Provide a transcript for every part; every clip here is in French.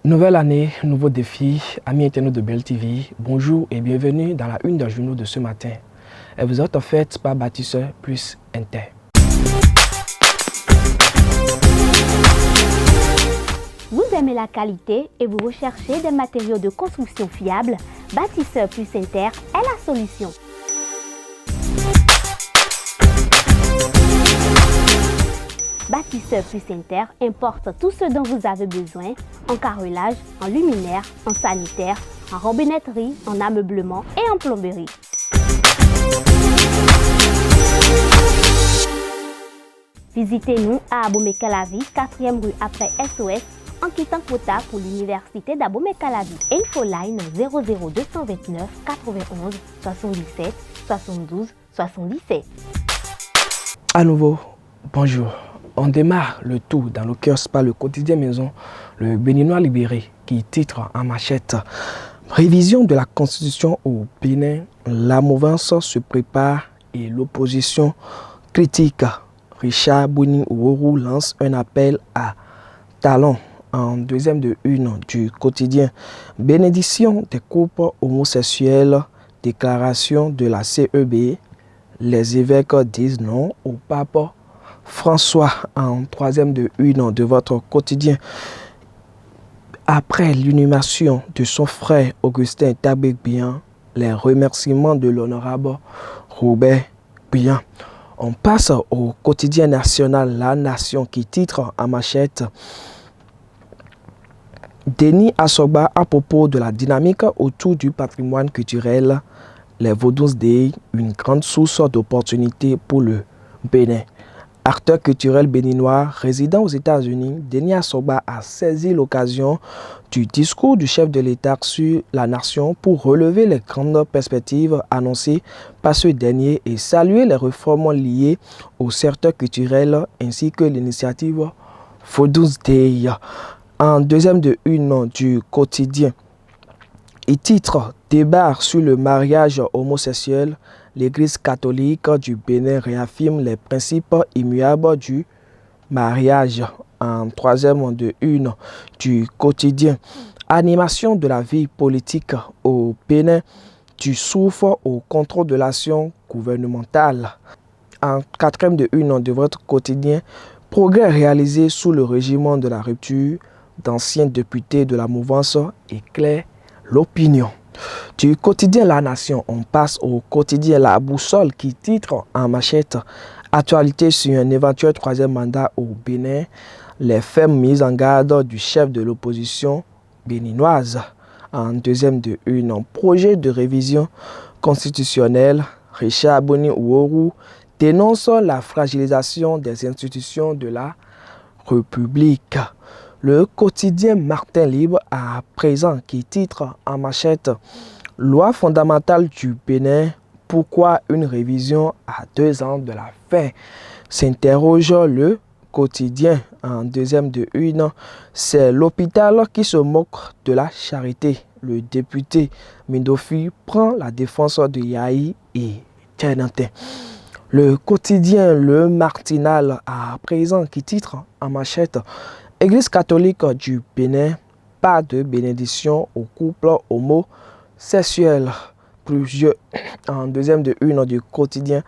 Nouvelle année, nouveaux défis, amis internautes de Belle TV, bonjour et bienvenue dans la une des journaux de ce matin. Et vous êtes en fait par Bâtisseur plus Inter. Vous aimez la qualité et vous recherchez des matériaux de construction fiables, Bâtisseur plus Inter est la solution. Bâtisseur plus Inter importe tout ce dont vous avez besoin en carrelage, en luminaire, en sanitaire, en robinetterie, en ameublement et en plomberie. Visitez-nous à Abomey-Calavi, 4e rue après SOS, en quittant Kota pour l'université d'Abomey-Calavi. Infoline 00229 91 77 72 77. À nouveau, bonjour. On démarre le tour dans le kiosque par le quotidien Maison, le Béninois libéré, qui titre en manchette « Révision de la Constitution au Bénin, la mouvance se prépare et l'opposition critique ». Richard Boni-Ouourou lance un appel à talons. En deuxième de une du quotidien, bénédiction des couples homosexuels, déclaration de la CEB, les évêques disent non au pape François. En troisième de une de votre quotidien, après l'inhumation de son frère Augustin Tabek-Bian, les remerciements de l'honorable Robert Bian. On passe au quotidien national La Nation qui titre en manchette Denis Assoba à propos de la dynamique autour du patrimoine culturel, les Vaudous Day, une grande source d'opportunités pour le Bénin. Acteur culturel béninois résidant aux États-Unis, Denis Assoba a saisi l'occasion du discours du chef de l'État sur la nation pour relever les grandes perspectives annoncées par ce dernier et saluer les réformes liées au secteur culturel ainsi que l'initiative Vaudous Day. En deuxième de une du quotidien, il titre Débat sur le mariage homosexuel. L'Église catholique du Bénin réaffirme les principes immuables du mariage. En troisième de une du quotidien, animation de la vie politique au Bénin, du souffle au contrôle de l'action gouvernementale. En quatrième de une de votre quotidien, progrès réalisés sous le régime de la rupture, d'anciens députés de la mouvance éclairent l'opinion. Du quotidien La Nation, on passe au quotidien La Boussole qui titre en manchette Actualité sur un éventuel troisième mandat au Bénin, les fermes mises en garde du chef de l'opposition béninoise. En deuxième de une, un projet de révision constitutionnelle, Richard Boni-Ouourou dénonce la fragilisation des institutions de la République. Le quotidien Martin Libre à présent qui titre en manchette Loi fondamentale du Bénin, pourquoi une révision à 2 ans de la fin? S'interroge le quotidien en deuxième de une. C'est l'hôpital qui se moque de la charité. Le député Mindofi prend la défense de Yahi et Tchénantin. Le quotidien Le Martinal à présent qui titre en manchette Église catholique du Bénin, pas de bénédiction au couple homosexuel. En deuxième de une du quotidien,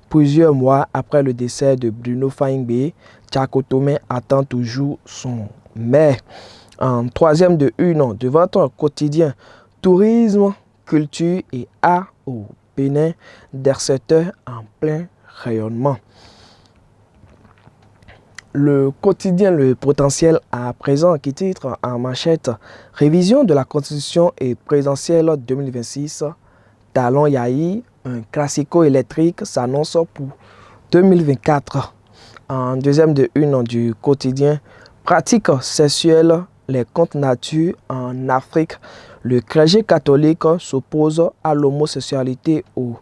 plusieurs mois après le décès de Bruno Fahingbe, Tchakotomé attend toujours son maire. En troisième de une de votre quotidien, tourisme, culture et art au Bénin, des secteurs en plein rayonnement. Le quotidien Le Potentiel à présent qui titre en manchette Révision de la Constitution et présidentielle 2026. Talon Yahi, un classico électrique s'annonce pour 2024. En deuxième de une du quotidien Pratique sexuelle, les contes nature en Afrique. Le clergé catholique s'oppose à l'homosexualité au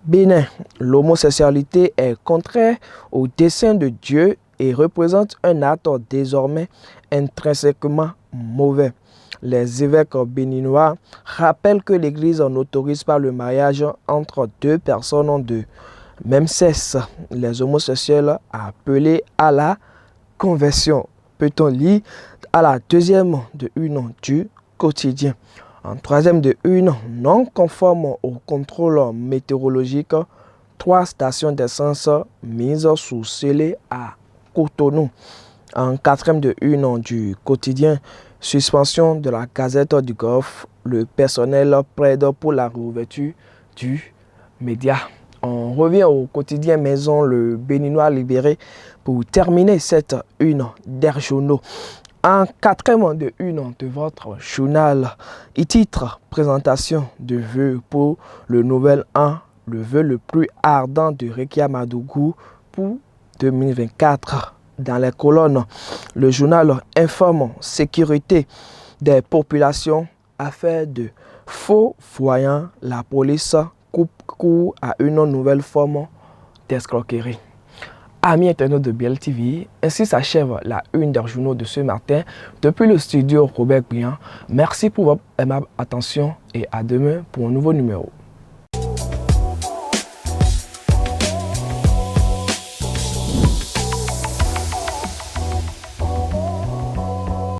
Bénin. L'homosexualité est contraire au dessein de Dieu et représente un acte désormais intrinsèquement mauvais. Les évêques béninois rappellent que l'Église n'autorise pas le mariage entre 2 personnes de même sexe. Les homosexuels appelés à la conversion. Peut-on lire À la deuxième de une du quotidien. En troisième de une, non conforme au contrôle météorologique, 3 stations d'essence mises sous scellé à Cotonou. En quatrième de une du quotidien, suspension de la Gazette du Golfe, le personnel plaide pour la réouverture du média. On revient au quotidien Maison, le Béninois libéré, pour terminer cette une d'Air Journaux. En quatrième de une de votre journal, il titre présentation de vœux pour le nouvel an, le vœu le plus ardent de Rekia Madougou pour 2024. Dans les colonnes, le journal informe sécurité des populations, affaire de faux voyants, la police coupe court à une nouvelle forme d'escroquerie. Amis internautes de Biel TV, ainsi s'achève la une des journaux de ce matin depuis le studio Robert Briand. Merci pour votre aimable attention et à demain pour un nouveau numéro.